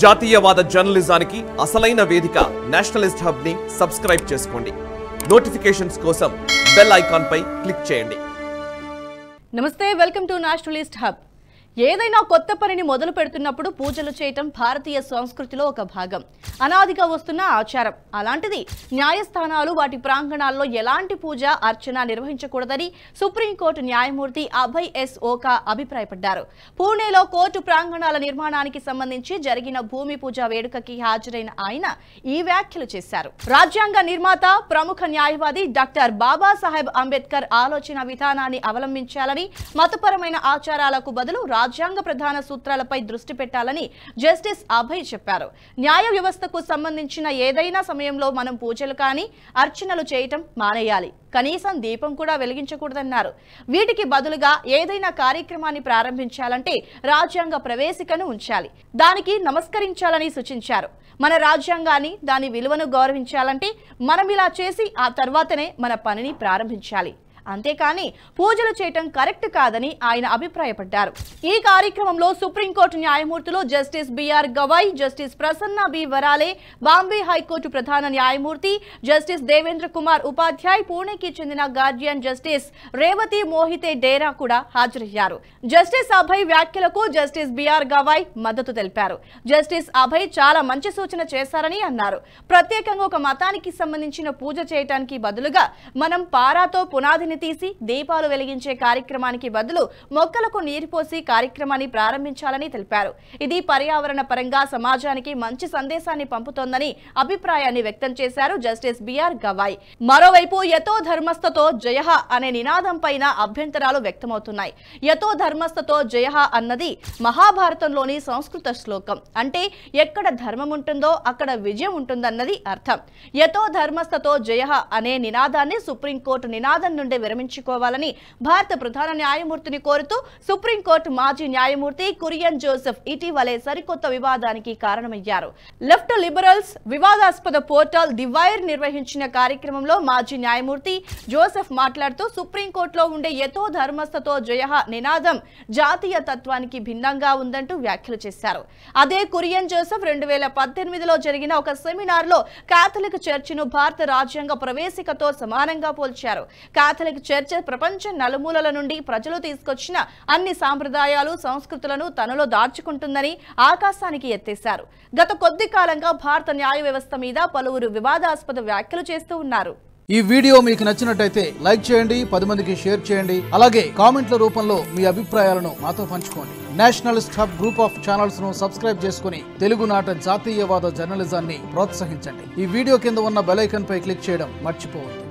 జాతీయవాద జర్నలిజానికి అసలైన వేదిక నేషనలిస్ట్ హబ్ ని సబ్స్క్రైబ్ చేసుకోండి. నోటిఫికేషన్స్ కోసం బెల్ ఐకాన్ పై క్లిక్ చేయండి. నమస్తే, వెల్కమ్ టు నేషనలిస్ట్ హబ్. ఏదైనా కొత్త పనిని మొదలు పెడుతున్నప్పుడు పూజలు చేయటం భారతీయ సంస్కృతిలో ఒక భాగం, అనాదిగా వస్తున్న ఆచారం. అలాంటిది న్యాయస్థానాలు వాటి ప్రాంగణాల్లో ఎలాంటి పూజ అర్చన నిర్వహించకూడదని సుప్రీంకోర్టు న్యాయమూర్తి అభయ్ ఎస్ ఓకా అభిప్రాయపడ్డారు. పూణేలో కోర్టు ప్రాంగణాల నిర్మాణానికి సంబంధించి జరిగిన భూమి పూజ వేడుకకి హాజరైన ఆయన ఈ వ్యాఖ్యలు చేశారు. రాజ్యాంగ నిర్మాత, ప్రముఖ న్యాయవాది డాక్టర్ బాబాసాహెబ్ అంబేద్కర్ ఆలోచన విధానాన్ని అవలంబించాలని, మతపరమైన ఆచారాలకు బదులు రాజ్యాంగ ప్రధాన సూత్రాలపై దృష్టి పెట్టాలని జస్టిస్ అభయ్ చెప్పారు. న్యాయ వ్యవస్థకు సంబంధించిన ఏదైనా సమయంలో మనం పూజలు కానీ అర్చనలు చేయటం మానేయాలి, కనీసం దీపం కూడా వెలిగించకూడదన్నారు. వీటికి బదులుగా ఏదైనా కార్యక్రమాన్ని ప్రారంభించాలంటే రాజ్యాంగ ప్రవేశికను ఉంచాలి, దానికి నమస్కరించాలని సూచించారు. మన రాజ్యాంగాన్ని, దాని విలువను గౌరవించాలంటే మనం ఇలా చేసి ఆ తర్వాతనే మన పనిని ప్రారంభించాలి, అంతేకాని పూజలు చేయటం కరెక్ట్ కాదని ఆయన అభిప్రాయపడ్డారు. ఈ కార్యక్రమంలో సుప్రీంకోర్టు న్యాయమూర్తులు justice B R Gavai, justice Prasanna B Varale, Bombay high court ప్రధాన న్యాయమూర్తి జస్టిస్ దేవేంద్ర కుమార్ ఉపాధ్యాయ్, పూణేకి చెందిన గార్డియన్ జస్టిస్ రేవతి మోహితే డేరా కూడా హాజరయ్యారు. జస్టిస్ అభయ్ వ్యాఖ్యలకు జస్టిస్ బిఆర్ గవాయ్ మద్దతు తెలిపారు. జస్టిస్ అభయ్ చాలా మంచి సూచన చేశారని అన్నారు. ప్రత్యేకంగా ఒక మతానికి సంబంధించిన పూజ చేయటానికి బదులుగా మనం పారాతో పునాదిని తీసి దీపాలు వెలిగించే కార్యక్రమానికి బదులు మొక్కలకు నీరు పోసి కార్యక్రమాన్ని ప్రారంభించాలని తెలిపారు. ఇది పర్యావరణ పరంగా సమాజానికి మంచి సందేశాన్ని పంపుతోందని అభిప్రాయాన్ని వ్యక్తం చేశారు జస్టిస్ బిఆర్ గవాయ్. మరోవైపు యతో ధర్మస్థతో జయః అనే నినాదం పైన అభ్యంతరాలు వ్యక్తమవుతున్నాయి. యతో ధర్మస్థతో జయః అన్నది మహాభారతంలోని సంస్కృత శ్లోకం. అంటే ఎక్కడ ధర్మం ఉంటుందో అక్కడ విజయం ఉంటుందన్నది అర్థం. యతో ధర్మస్థతో జయః అనే నినాదాన్ని సుప్రీంకోర్టు నినాదం నుండి విరమించుకోవాలని భారత ప్రధాన న్యాయమూర్తిని కోరుతూ సుప్రీంకోర్టు మాజీ న్యాయమూర్తి కురియన్ జోసెఫ్ ఇటీవలే సరికొత్త వివాదానికి కారణమయ్యారు. లెఫ్ట్ లిబరల్స్ వివాదాస్పద పోర్టల్ ది వైర్ నిర్వహించిన కార్యక్రమంలో మాజీ న్యాయమూర్తి జోసెఫ్ మాట్లాడుతూ సుప్రీంకోర్టులో ఉండే యతో ధర్మస్థతో జయః నినాదం జాతీయ తత్వానికి భిన్నంగా ఉందంటూ వ్యాఖ్యలు చేశారు. అదే కురియన్ జోసెఫ్ 2018లో జరిగిన ఒక సెమినార్ లో కాథలిక్ చర్చిను భారత రాజ్యాంగ ప్రవేశికతో సమానంగా పోల్చారు. కాథలిక్ చర్చ్ ప్రపంచ నలుమూలల నుండి ప్రజలు తీసుకొచ్చిన అన్ని సాంప్రదాయాలు, సంస్కృతులను తనలో దాచుకుంటుందని ఆకాశానికి ఎత్తేశారు. గత కొద్ది కాలంగా భారత న్యాయ వ్యవస్థ మీద పలువురు వివాదాస్పద వ్యాఖ్యలు చేస్తూ ఉన్నారు. ఈ వీడియో మీకు నచ్చినట్టయితే లైక్ చేయండి, 10 మందికి షేర్ చేయండి. అలాగే కామెంట్ల రూపంలో మీ అభిప్రాయాలను మాతో పంచుకోండి. Nationalist hub group of channels ను సబ్స్క్రైబ్ చేసుకుని తెలుగునాట జాతీయవాద జర్నలిజాన్ని ప్రోత్సహించండి. ఈ వీడియో కింద ఉన్న బెల్ ఐకాన్ పై క్లిక్ చేయడం మర్చిపోవద్దు.